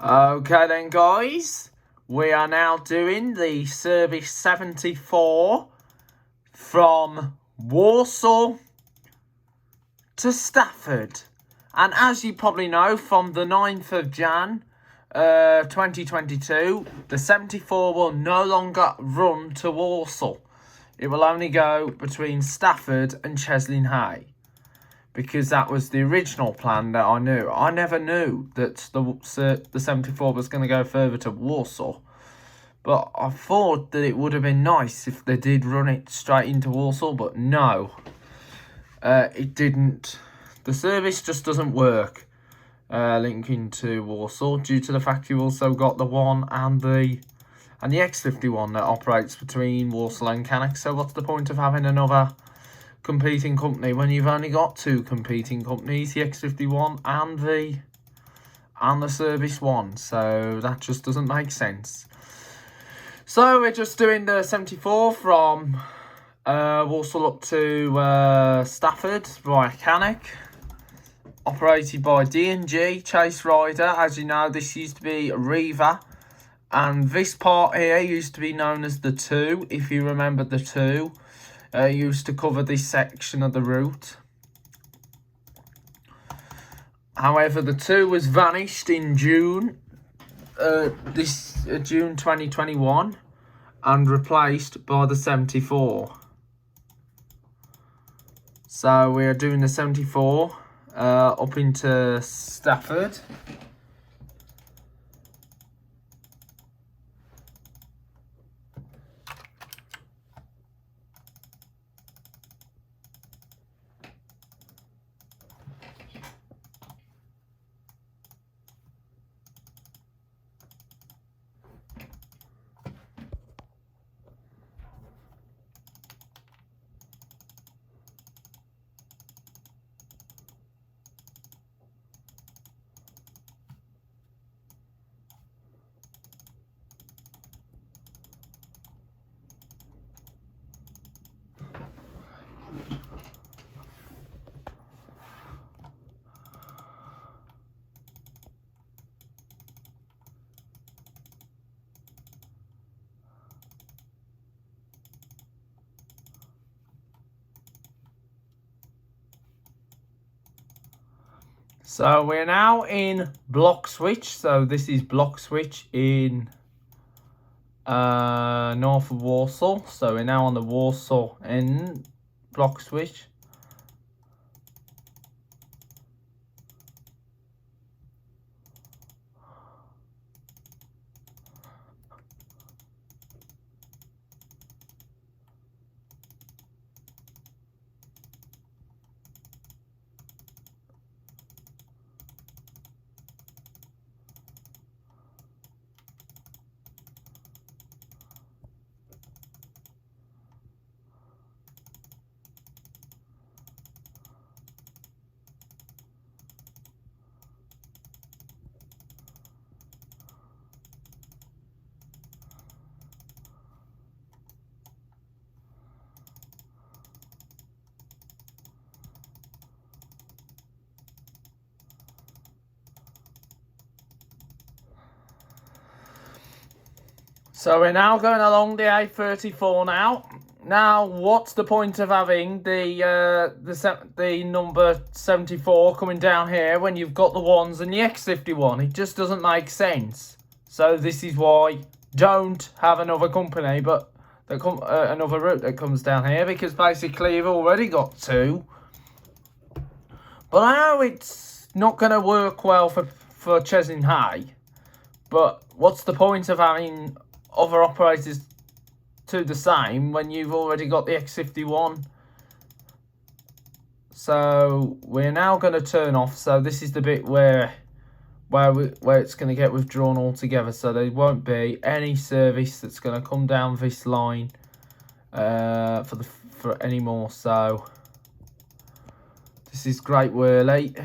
Okay then guys, we are now doing the service 74 from Warsaw to Stafford. And as you probably know, from the 9th of Jan 2022, the 74 will no longer run to Warsaw. It will only go between Stafford and Cheslin-Hay, because that was the original plan that I knew. I never knew that the 74 was going to go further to Warsaw. But I thought that it would have been nice if they did run it straight into Warsaw, but no. It didn't. The service just doesn't work linking to Warsaw, due to the fact you also got the one and the X51 that operates between Warsaw and Cannock. So what's the point of having another competing company when you've only got two competing companies, the X51 and the Service 1? So that just doesn't make sense. So we're just doing the 74 from Walsall up to Stafford via Cannock, operated by D&G Chase Rider. As you know, this used to be Riva, and this part here used to be known as the 2, if you remember the 2. Used to cover this section of the route. However, the 2 was vanished in June, June 2021, and replaced by the 74. So we are doing the 74 up into Stafford. So we're now in block switch. So this is block switch in north of Warsaw. So we're now on the Warsaw end block switch. So we're now going along the A34 now. Now, what's the point of having the number 74 coming down here when you've got the ones and the X51? It just doesn't make sense. So this is why don't have another company, but another route that comes down here, because basically you've already got two. But I know it's not going to work well for Cheslin-Hay. But what's the point of having other operators to the same when you've already got the X51? So we're now going to turn off. So this is the bit where it's going to get withdrawn altogether. So there won't be any service that's going to come down this line for anymore. So this is Great Worley.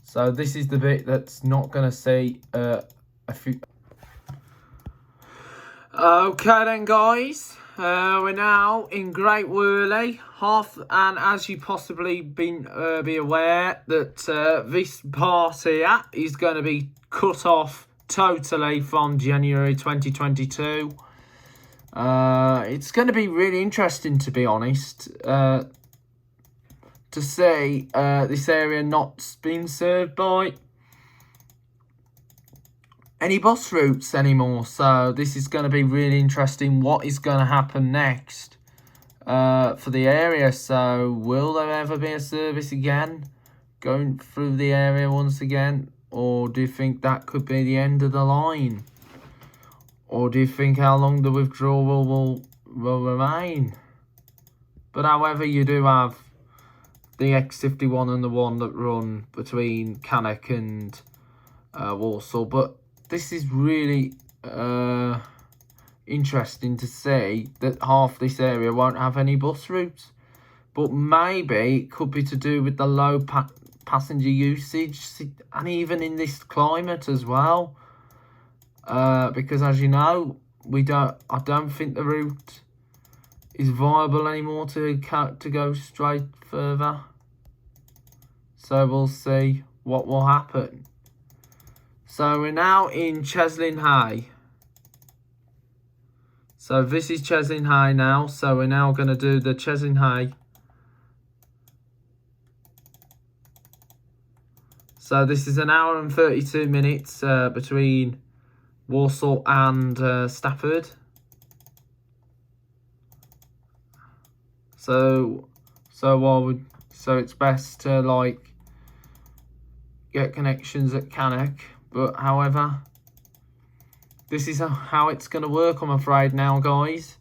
So this is the bit that's not going to see a few. Okay then guys, We're now in Great Worley, and as you possibly be aware that this part here is going to be cut off totally from January 2022. It's going to be really interesting, to be honest, to see this area not being served by any bus routes anymore. So this is going to be really interesting. What is going to happen next for the area? So will there ever be a service again going through the area once again, or do you think that could be the end of the line, or do you think how long the withdrawal will remain? But however, you do have the X51 and the one that run between Cannock and Walsall, but this is really interesting to see that half this area won't have any bus routes. But maybe it could be to do with the low passenger usage, and even in this climate as well. Because as you know, I don't think the route is viable anymore to go straight further. So we'll see what will happen. So we're now in Cheslin Hay. So this is Cheslin Hay now. So we're now going to do the Cheslin Hay. So this is an hour and 32 minutes between Walsall and Stafford. So it's best to get connections at Cannock. But however, this is how it's going to work, I'm afraid now, guys.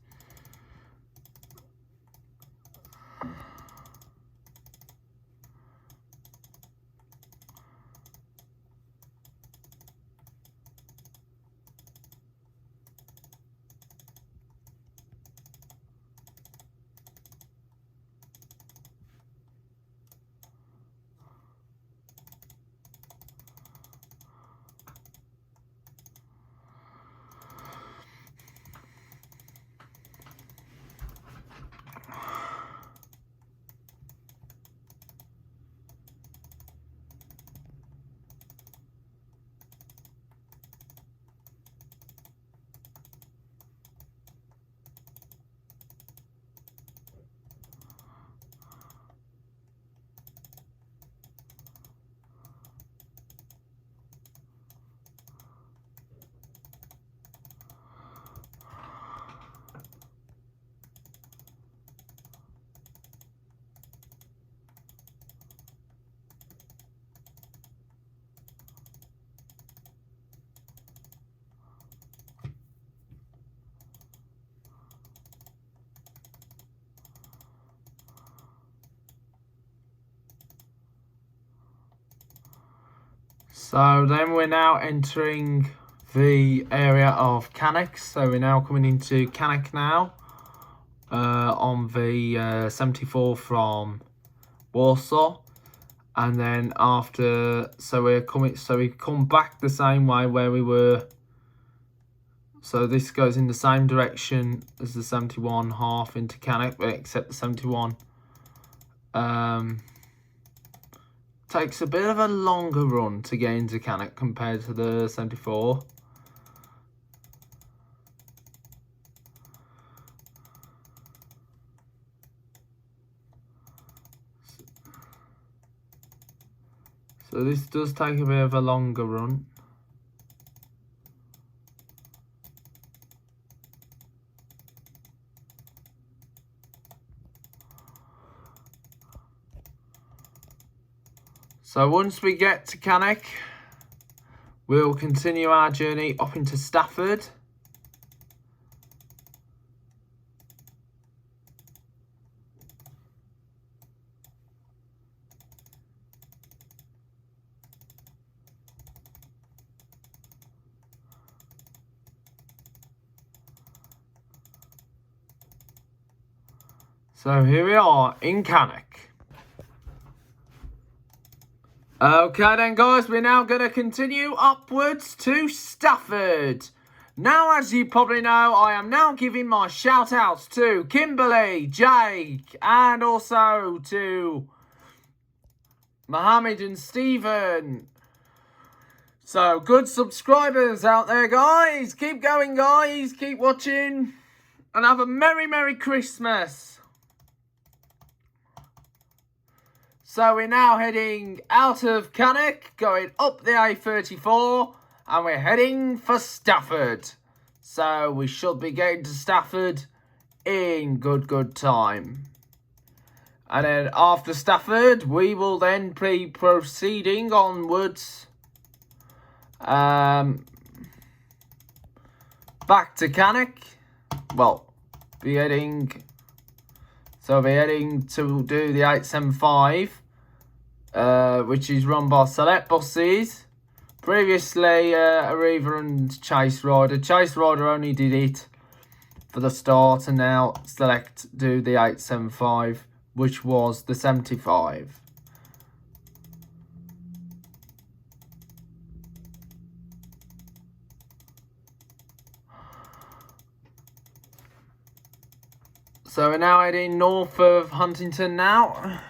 So then we're now entering the area of Cannock. So we're now coming into Cannock now on the 74 from Walsall, and then after, so we come back the same way where we were. So this goes in the same direction as the 71 half into Cannock, except the 71 takes a bit of a longer run to get into Cannock compared to the 74. So this does take a bit of a longer run. So once we get to Cannock, we'll continue our journey up into Stafford. So here we are in Cannock. Okay then guys, we're now going to continue upwards to Stafford. Now, as you probably know, I am now giving my shout outs to Kimberly, Jake, and also to Mohammed and Stephen. So, good subscribers out there, guys. Keep going, guys. Keep watching. And have a Merry, Merry Christmas. So, we're now heading out of Cannock, going up the A34. And we're heading for Stafford. So we should be getting to Stafford in good time. And then after Stafford, we will then be proceeding onwards. Back to Cannock. Well, be heading... So we're heading to do the 875. Which is run by Select Buses. Previously, Arriva and Chase Rider. Chase Rider only did it for the start, and now Select do the 875, which was the 75. So we're now heading north of Huntington now.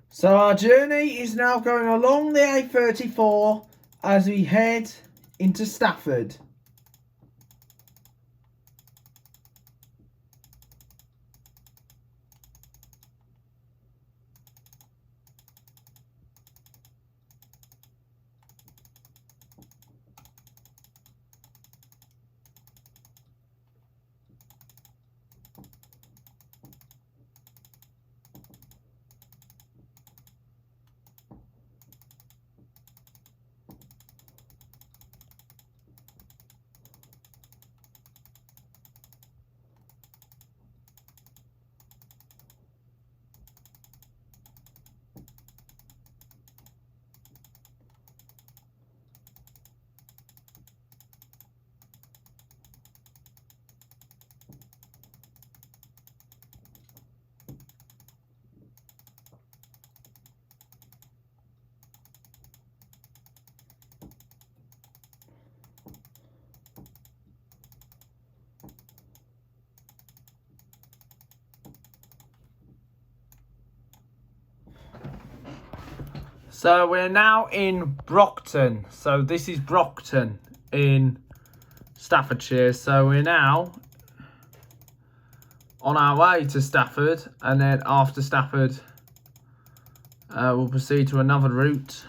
So our journey is now going along the A34 as we head into Stafford. So we're now in Brockton. So this is Brockton in Staffordshire. So we're now on our way to Stafford, and then after Stafford we'll proceed to another route.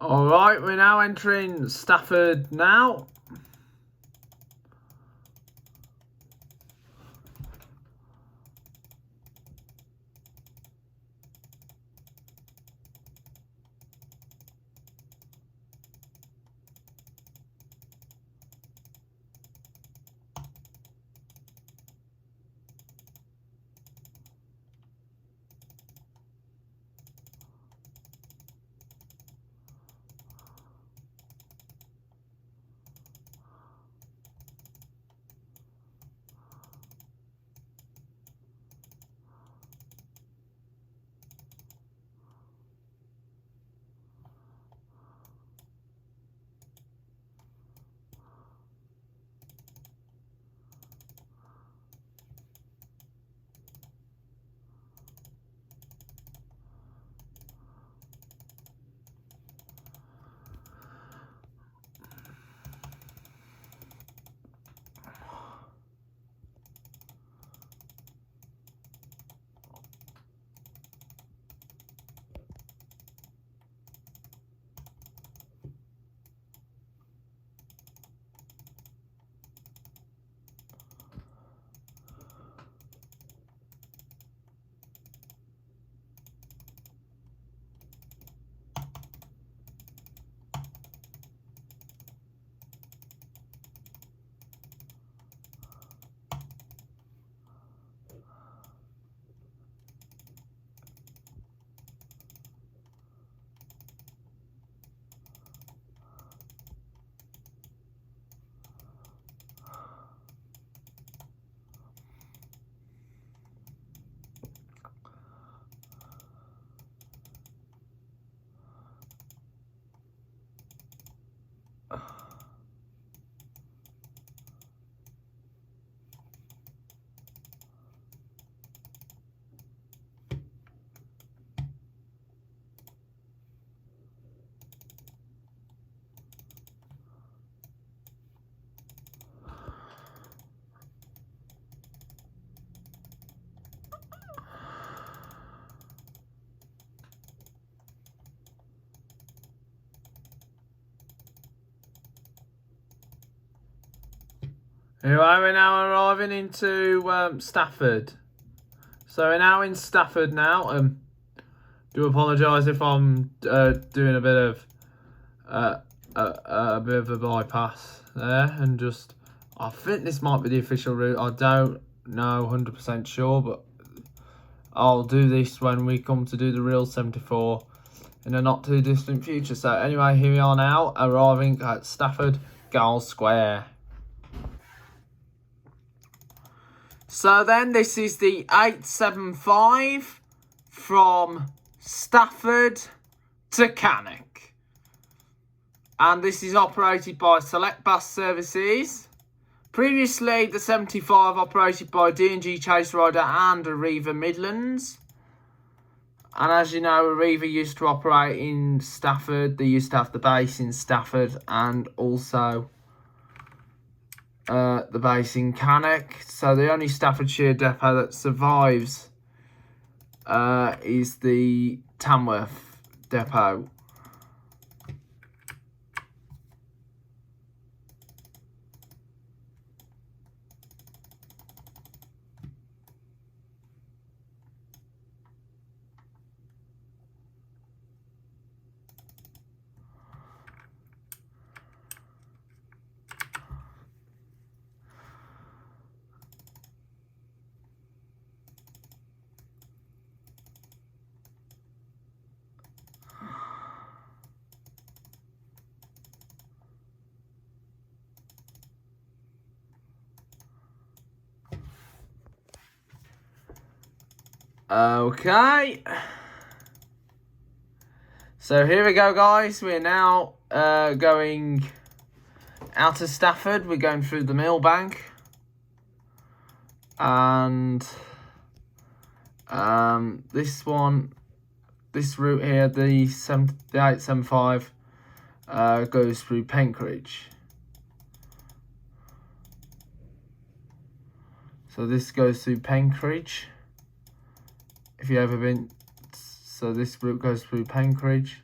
Alright, we're now entering Stafford now. Anyway, we're now arriving into Stafford. So we're now in Stafford now. Do apologise if I'm doing a bit of a bypass there, and just I think this might be the official route. I don't know 100% sure, but I'll do this when we come to do the real 74 in a not too distant future. So anyway, here we are now, arriving at Stafford Girls Square. So then this is the 875 from Stafford to Cannock. And this is operated by Select Bus Services. Previously, the 75 operated by D&G Chase Rider and Arriva Midlands. And as you know, Arriva used to operate in Stafford. They used to have the base in Stafford and also the base in Cannock. So the only Staffordshire depot that survives is the Tamworth depot. Okay. So here we go, guys. We're now going out of Stafford. We're going through the Millbank. And this route here, the 875, goes through Penkridge. So this goes through Penkridge. If you've ever been, so this route goes through Penkridge.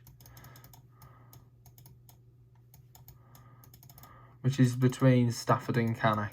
which is between Stafford and Cannock.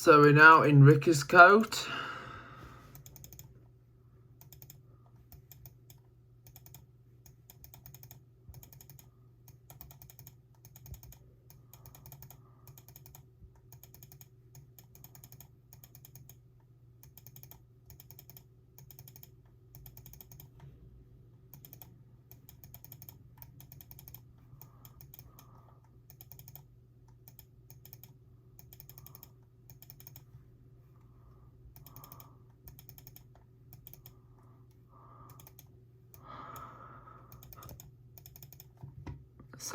So we're now in Rickerscote.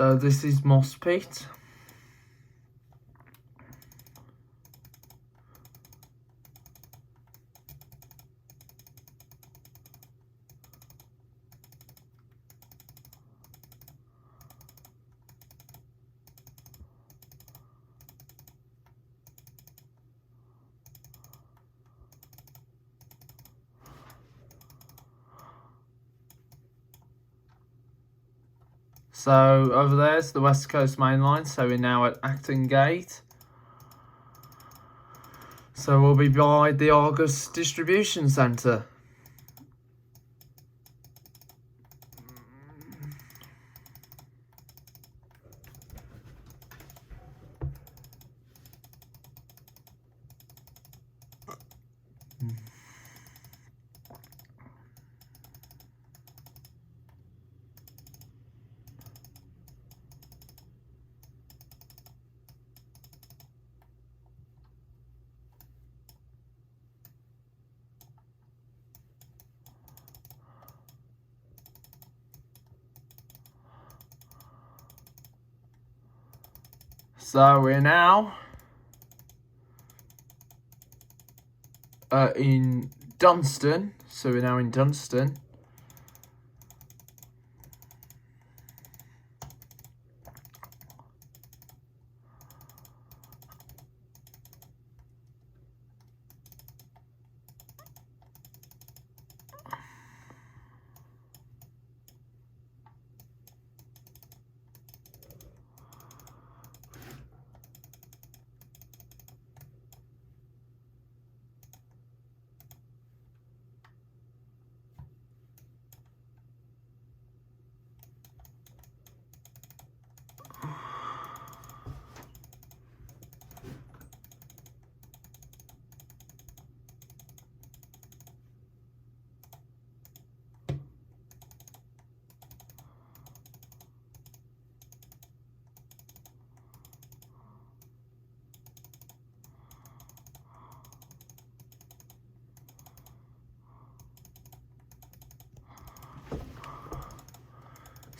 So this is Moss Pit. So over there's the West Coast Main Line, so we're now at Acton Gate. So we'll be by the Argos Distribution Centre. So we're now in Dunstan. So we're now in Dunstan.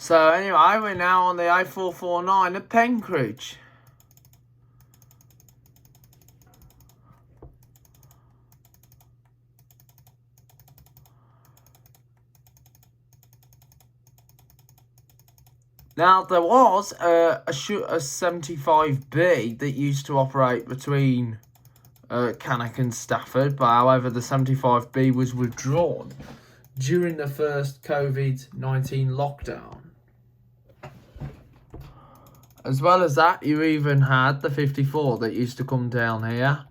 So anyway, we're now on the A449 at Penkridge. Now, there was a 75B that used to operate between Cannock and Stafford, but however, the 75B was withdrawn during the first COVID-19 lockdown. As well as that, you even had the 54 that used to come down here,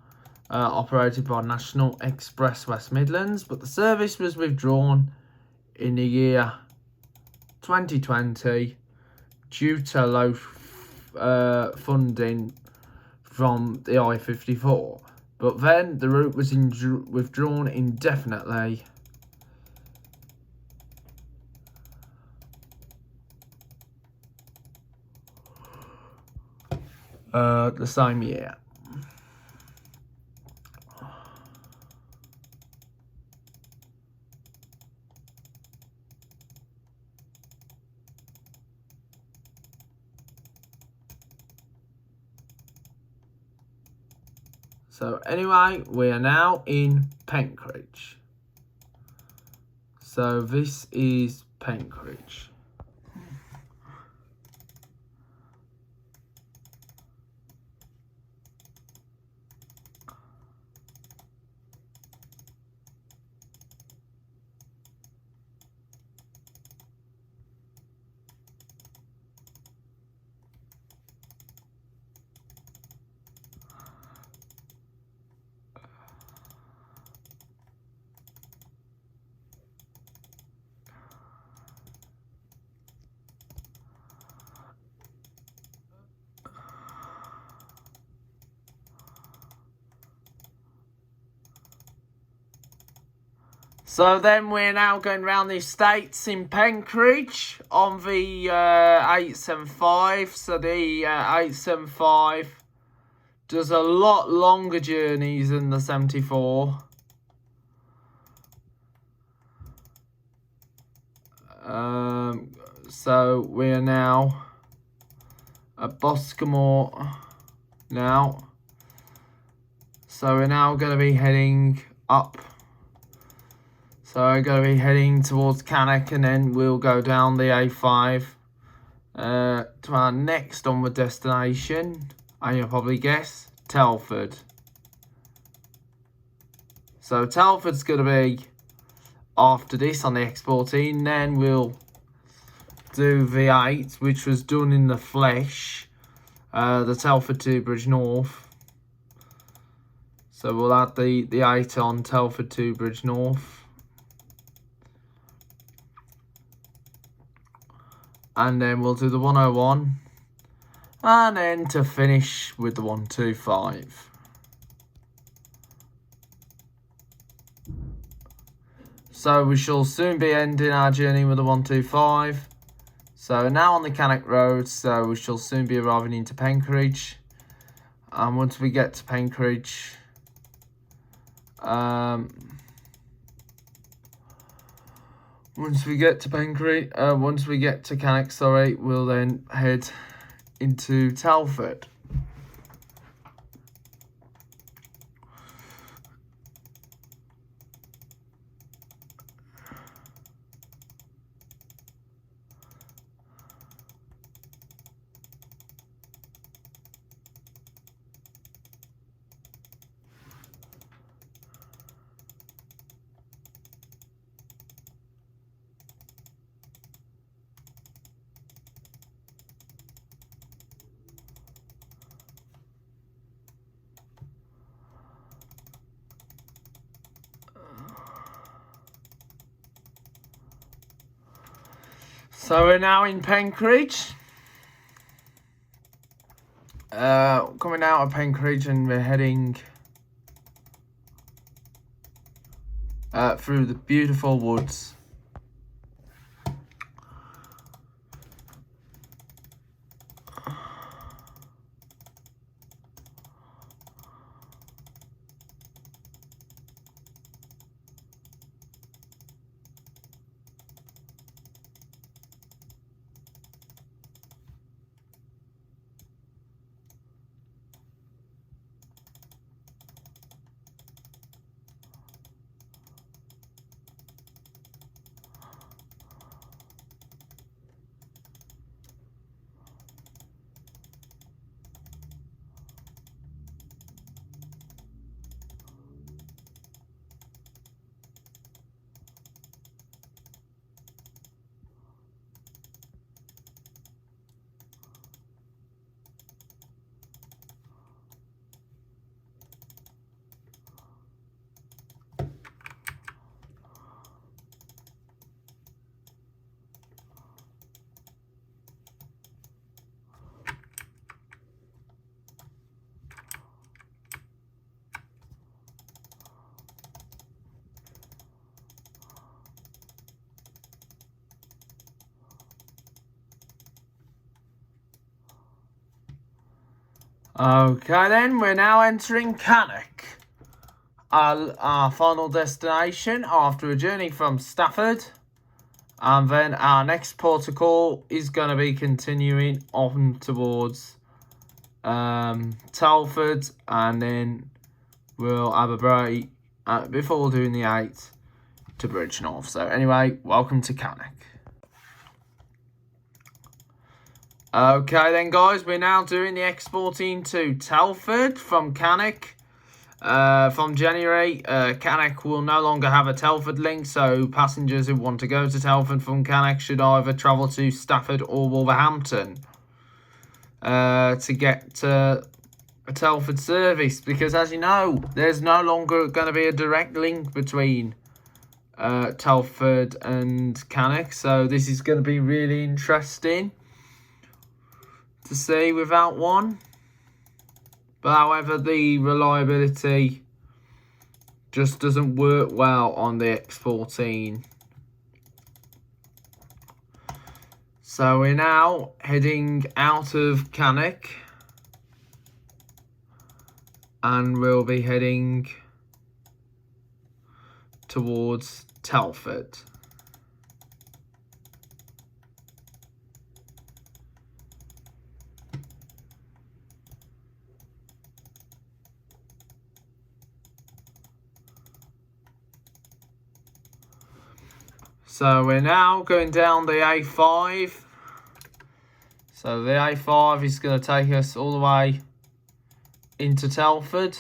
operated by National Express West Midlands, but the service was withdrawn in the year 2020 due to low funding from the I-54. But then the route was withdrawn indefinitely. The same year. So anyway, we are now in Penkridge. So this is Penkridge. So then we're now going round the estates in Penkridge on the 875. So the 875 does a lot longer journeys than the 74. So we're now at Boscomore now. So we're now going to be heading up. So we're going to be heading towards Cannock, and then we'll go down the A5 to our next onward destination. And you'll probably guess, Telford. So Telford's going to be after this on the X14. Then we'll do V8, which was done in the flesh. The Telford to Bridge North. So we'll add the 8 on Telford to Bridge North. And then we'll do the 101. And then to finish with the 125. So we shall soon be ending our journey with the 125. So now on the Cannock Road, so we shall soon be arriving into Penkridge. And once we get to Penkridge, once we get to Cannock, sorry, we'll then head into Telford. So we're now in Penkridge. Coming out of Penkridge, and we're heading through the beautiful woods. Okay then, we're now entering Cannock, our final destination after a journey from Stafford. And then our next protocol is going to be continuing on towards Telford, and then we'll have a break before doing the 8 to Bridgnorth. So anyway, welcome to Cannock. Okay then guys, we're now doing the exporting to Telford from Cannock. From January, Cannock will no longer have a Telford link, so passengers who want to go to Telford from Cannock should either travel to Stafford or Wolverhampton to get to a Telford service, because as you know, there's no longer going to be a direct link between Telford and Cannock, so this is going to be really interesting to see without one. But however, the reliability just doesn't work well on the X14. So we're now heading out of Cannock, and we'll be heading towards Telford. So we're now going down the A5. So the A5 is going to take us all the way into Telford.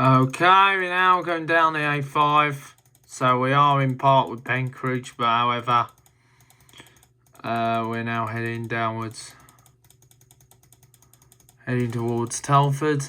Okay, we're now going down the A5. So we are in part with Penkridge, but however, we're now heading downwards, heading towards Telford.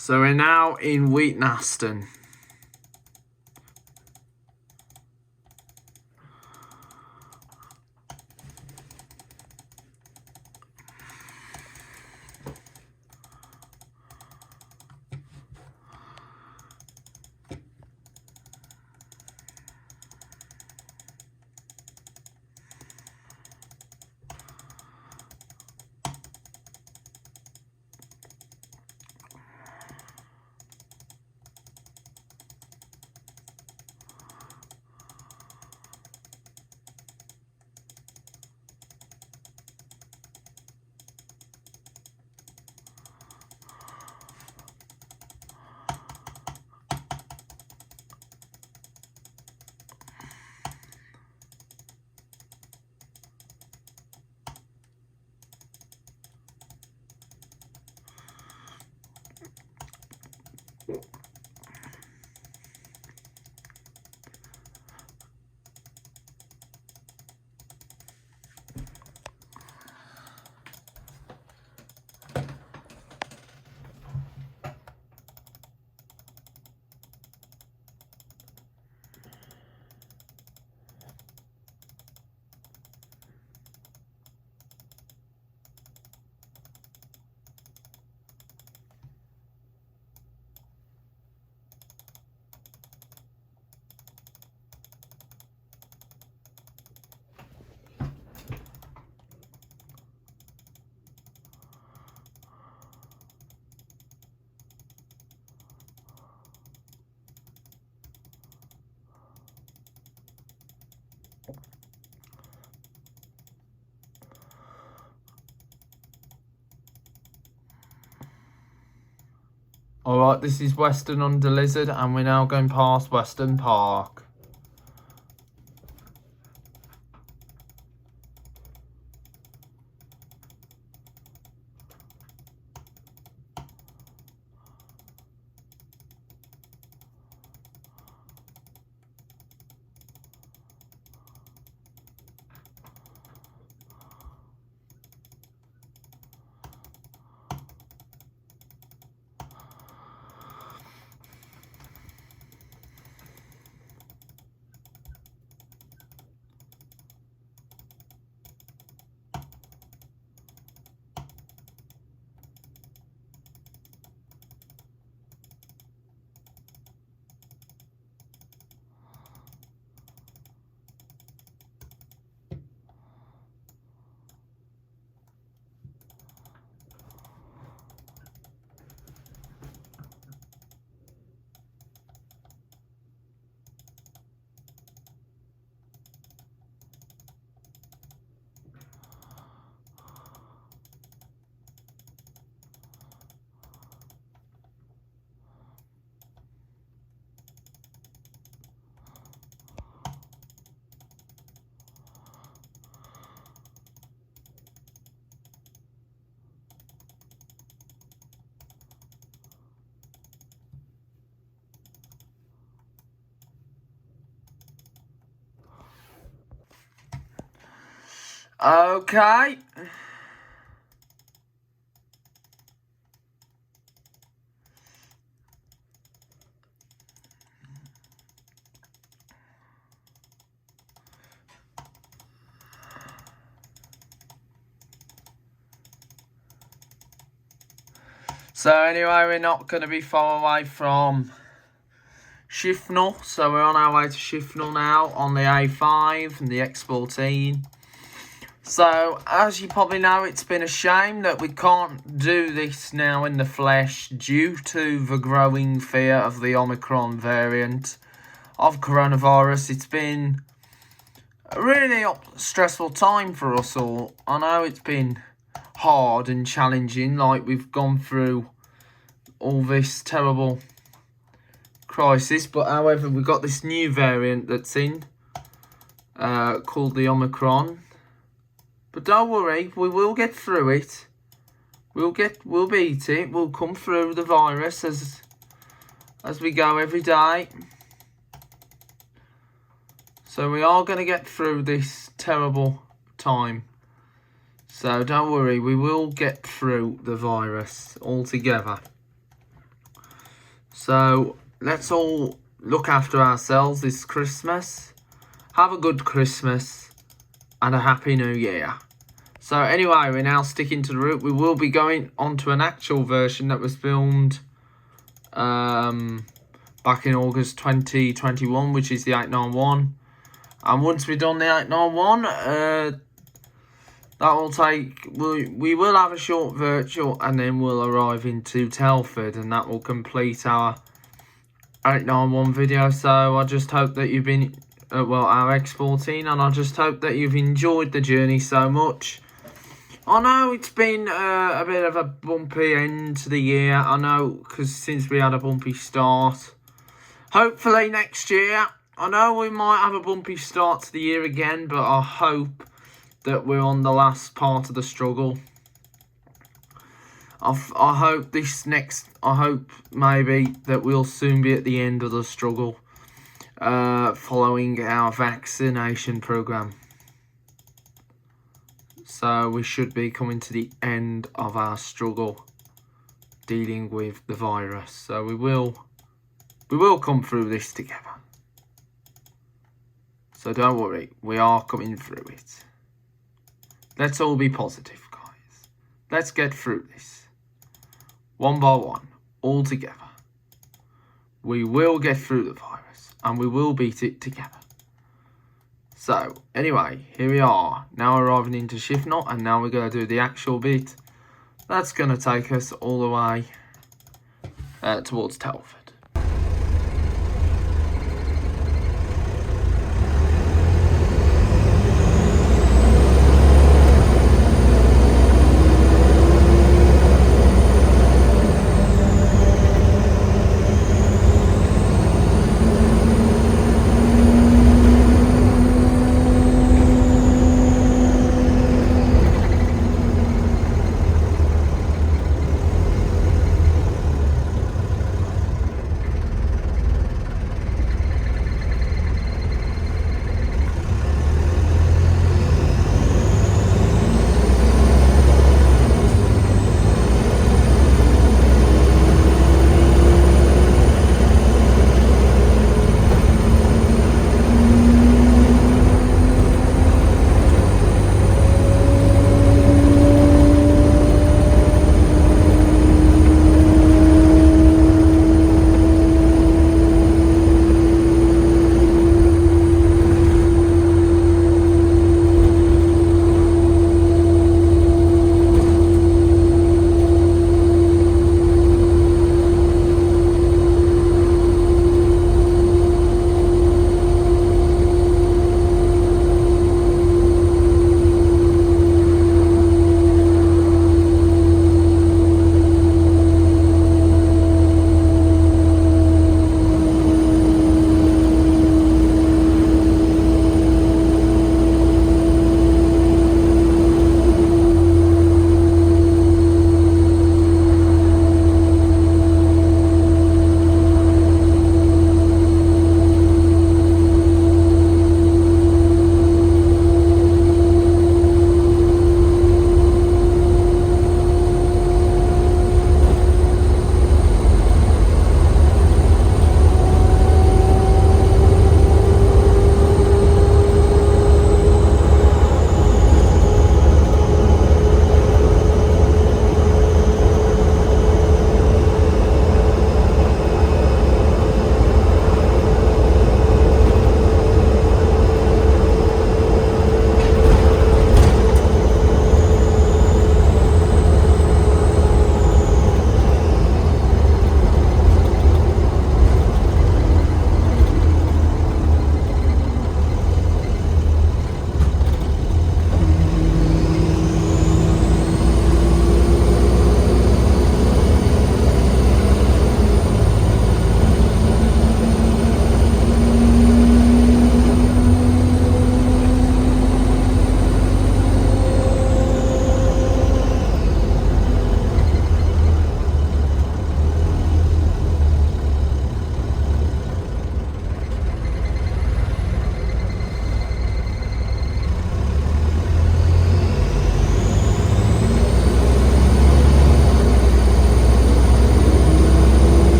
So we're now in Wheatnaston. Alright, this is Western Under Lizard, and we're now going past Western Park. Okay. So anyway, we're not going to be far away from Shifnal. So we're on our way to Shifnal now on the A5 and the X14. So, as you probably know, it's been a shame that we can't do this now in the flesh due to the growing fear of the Omicron variant of coronavirus. It's been a really stressful time for us all. I know it's been hard and challenging, like we've gone through all this terrible crisis, but however, we've got this new variant that's in, called the Omicron. But don't worry, we will get through it. We'll beat it. We'll come through the virus as we go every day. So we are going to get through this terrible time. So don't worry, we will get through the virus altogether. So let's all look after ourselves this Christmas. Have a good Christmas and a happy new year. So anyway, we're now sticking to the route. We will be going on to an actual version that was filmed back in August 2021, which is the 891. And once we've done the 891, that will take, we will have a short virtual, and then we'll arrive into Telford, and that will complete our 891 video. So I just hope that you've been, our X14, and I just hope that you've enjoyed the journey so much. I know it's been a bit of a bumpy end to the year, I know, because since we had a bumpy start. Hopefully next year, I know we might have a bumpy start to the year again, but I hope that we're on the last part of the struggle. I hope maybe that we'll soon be at the end of the struggle following our vaccination program. So we should be coming to the end of our struggle dealing with the virus. So we will come through this together. So don't worry, we are coming through it. Let's all be positive, guys. Let's get through this. One by one, all together. We will get through the virus, and we will beat it together. So, anyway, here we are. Now arriving into Shift Knot, and now we're going to do the actual bit. That's going to take us all the way towards Telford.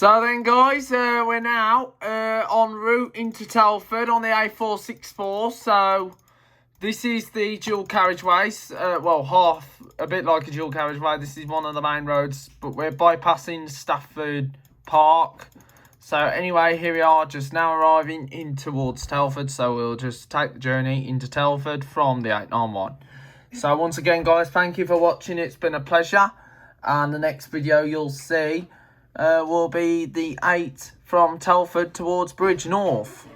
So then, guys, we're now en route into Telford on the A464. So this is the dual carriageways. Well, a bit like a dual carriageway. This is one of the main roads, but we're bypassing Stafford Park. So anyway, here we are, just now arriving in towards Telford. So we'll just take the journey into Telford from the 891. So once again, guys, thank you for watching. It's been a pleasure. And the next video you'll see will be the 8 from Telford towards Bridge North.